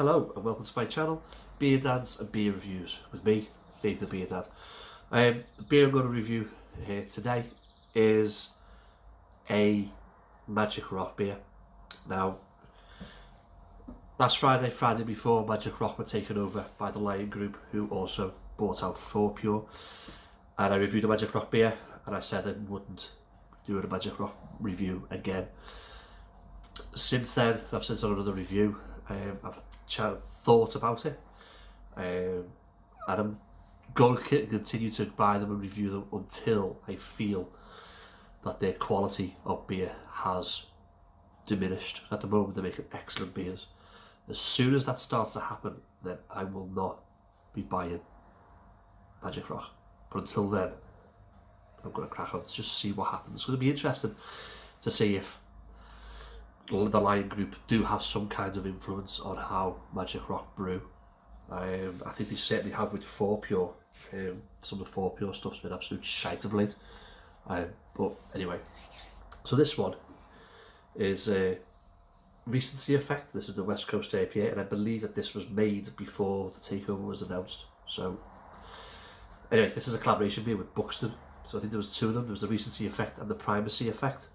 Hello and welcome to my channel, Beer Dads and Beer Reviews, with me, Dave the Beer Dad. The beer I'm going to review here today is a Magic Rock beer. Now, last Friday before, Magic Rock were taken over by the Lion Group, who also bought out 4Pure, and I reviewed a Magic Rock beer and I said I wouldn't do a Magic Rock review again. Since then, I've since done another review. I've thought about it, and I'm going to continue to buy them and review them until I feel that their quality of beer has diminished. At the moment, they're making excellent beers. As soon as that starts to happen, then I will not be buying Magic Rock. But until then, I'm going to crack on to just see what happens. It's going to be interesting to see if the Lion Group do have some kind of influence on how Magic Rock brew. I think they certainly have with 4Pure. Some of the 4Pure stuff's been absolute shite of late. But anyway, so this one is Recency Effect. This is the West Coast IPA, and I believe that this was made before the takeover was announced. So anyway, this is a collaboration beer with Buxton. So I think there was two of them. There was the Recency Effect and the Primacy Effect.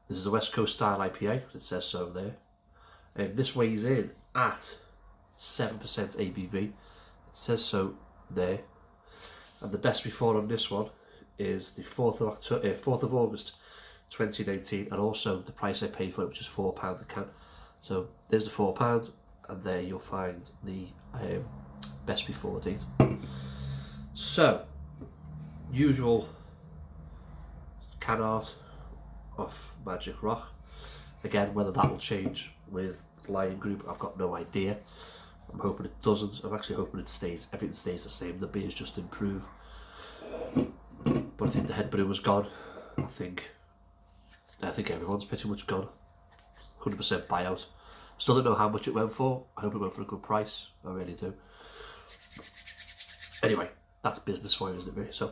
This is a West Coast style IPA, it says so there. This weighs in at 7% ABV, it says so there. And the best before on this one is the 4th of August 2019, and also the price I paid for it, which is £4 a can. So there's the £4, and there you'll find the best before date. So, usual can art of Magic Rock. Again, whether that will change with Lion Group, I've got no idea. I'm hoping it doesn't. I'm actually hoping it stays. Everything stays the same. The beers just improve. But I think the head brewer's gone. I think everyone's pretty much gone. 100% buyout. Still don't know how much it went for. I hope it went for a good price. I really do. Anyway, that's business for you, isn't it, really? So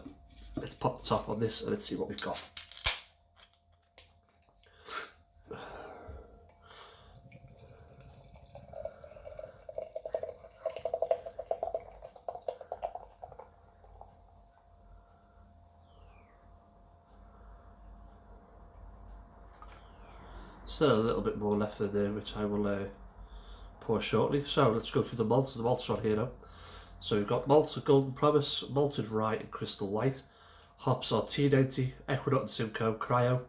let's pop the top on this and let's see what we've got. Still a little bit more left in there, which I will pour shortly. So let's go through the malts. The malts are on here now. So we've got malts of Golden Promise, Malted Rye and Crystal Light. Hops are T90, Equinox and Simcoe, Cryo,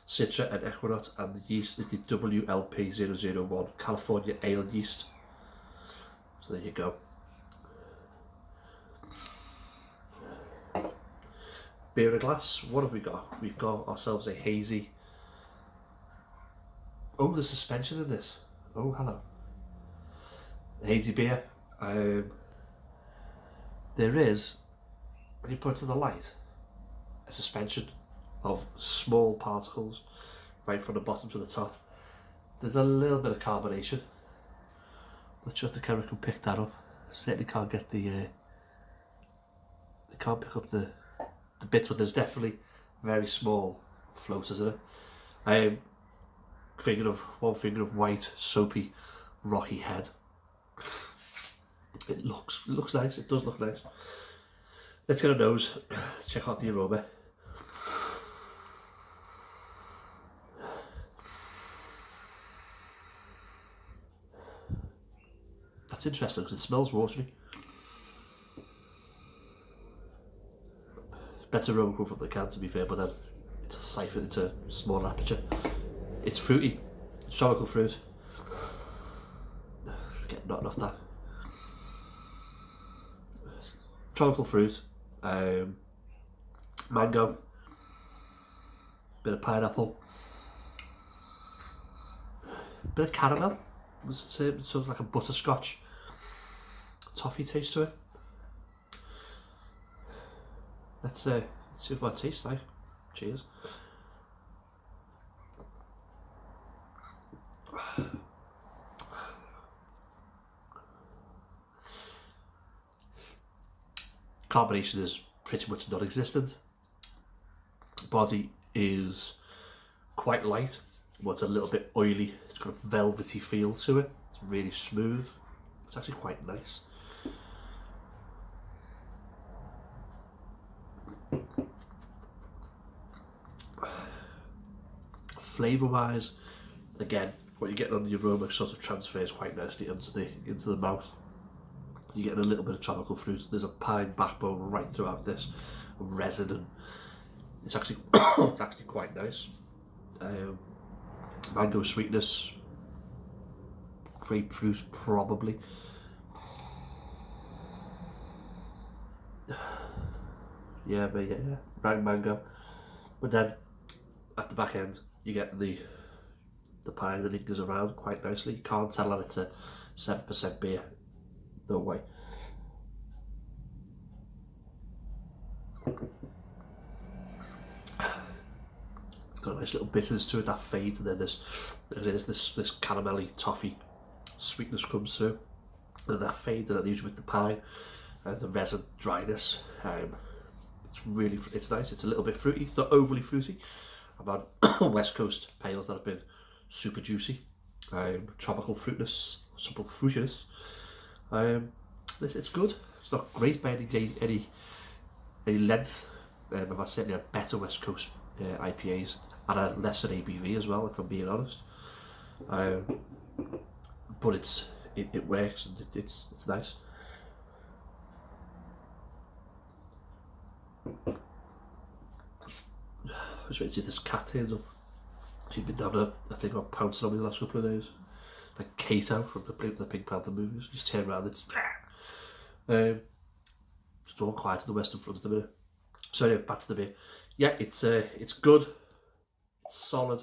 Citra and Equinox, and the yeast is the WLP001 California Ale yeast. So there you go. Beer in a glass. What have we got? We've got ourselves a hazy. Oh, there's suspension in this. Oh, hello. Hazy beer. There is, when you put it to the light, a suspension of small particles right from the bottom to the top. There's a little bit of carbonation. Not sure if the camera can pick that up. Certainly can't get the. They can't pick up the bits, but there's definitely very small floaters in it. One finger of white, soapy, rocky head. It looks nice. It does look nice. Let's get a nose. Let's check out the aroma. That's interesting because it smells watery. Better aroma coming from the can, to be fair, but then it's a siphon, it's a smaller aperture. It's fruity. It's tropical fruit. Get nothing off that. Tropical fruit, mango, bit of pineapple, bit of caramel. It's sort of like a butterscotch toffee taste to it. Let's see what it tastes like. Cheers. Carbonation is pretty much non-existent. Body is quite light, but it's a little bit oily. It's got a velvety feel to it. It's It's really smooth. It's actually quite nice. Flavour wise, again, what you're getting on the aroma sort of transfers quite nicely into the mouth. You're getting a little bit of tropical fruit. There's a pine backbone right throughout this, resin, and it's actually it's actually quite nice. Mango sweetness, grapefruit probably. Yeah, brown mango. But then at the back end, you get the pine that lingers around quite nicely. You can't tell that it's a 7% beer. No way. It's got a nice little bitterness to it that fades, and then this caramelly toffee sweetness comes through, and that fades, and that leaves you with the pine and the resin dryness. It's nice. It's a little bit fruity. It's not overly fruity. I've had West Coast pales that have been super juicy, tropical fruitiness, simple fruitiness. It's good. It's not great by any length. I've had certainly a better West Coast IPAs and a lesser ABV as well, if I'm being honest. But it works, and it's nice. I was waiting to see if this cat turns up. She's been having a thing about pouncing on me the last couple of days. Like Kato from the Pink Panther movies. Just turn around, it's all quiet in the western front at the minute. So anyway, back to the beer. Yeah, it's good, it's solid.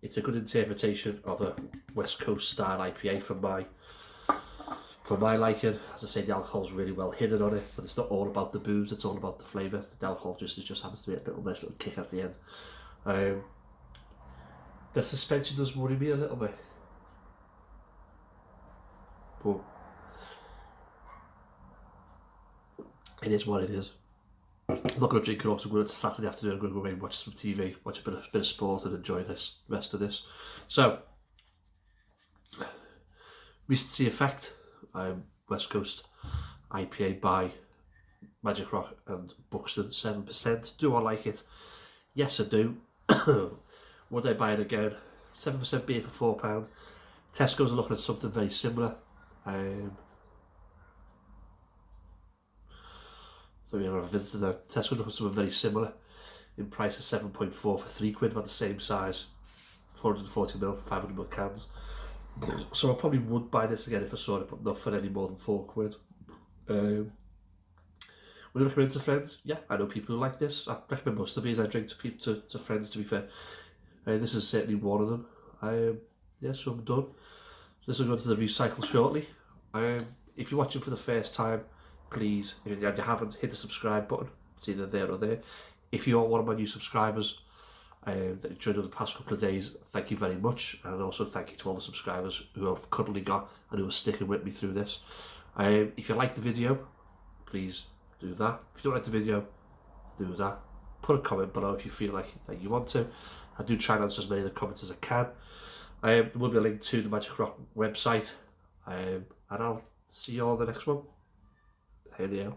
It's a good interpretation of a West Coast style IPA for my liking. As I say, the alcohol's really well hidden on it, but it's not all about the booze, it's all about the flavour. The alcohol just happens to be a nice little kick at the end. The suspension does worry me a little bit, but it is what it is. I'm not going to drink it off, so I'm going to Saturday afternoon. I'm going to go away and watch some TV, watch a bit of sport, and enjoy the rest of this. So, Recency Effect, West Coast IPA by Magic Rock and Buxton, 7%. Do I like it? Yes, I do. Would I buy it again? 7% beer for £4. Tesco's are looking at something very similar. So we have a visitor there. Tesco looking at something very similar in price of 7.4 for £3, about the same size, 440ml, 500ml cans. So I probably would buy this again if I saw it, but not for any more than £4. Would I recommend to friends? Yeah, I know people who like this. I recommend most of the beers I drink to friends, to be fair. This is certainly one of them. Yeah, so I'm done. This will go to the recycle shortly. If you're watching for the first time, please, if you haven't, hit the subscribe button. It's either there or there. If you are one of my new subscribers that joined over the past couple of days, thank you very much. And also thank you to all the subscribers who I've currently got and who are sticking with me through this. If you like the video, please do that. If you don't like the video, do that. Put a comment below if you feel like that you want to. I do try and answer as many of the comments as I can. There will be a link to the Magic Rock website. And I'll see you all in the next one. Hey there.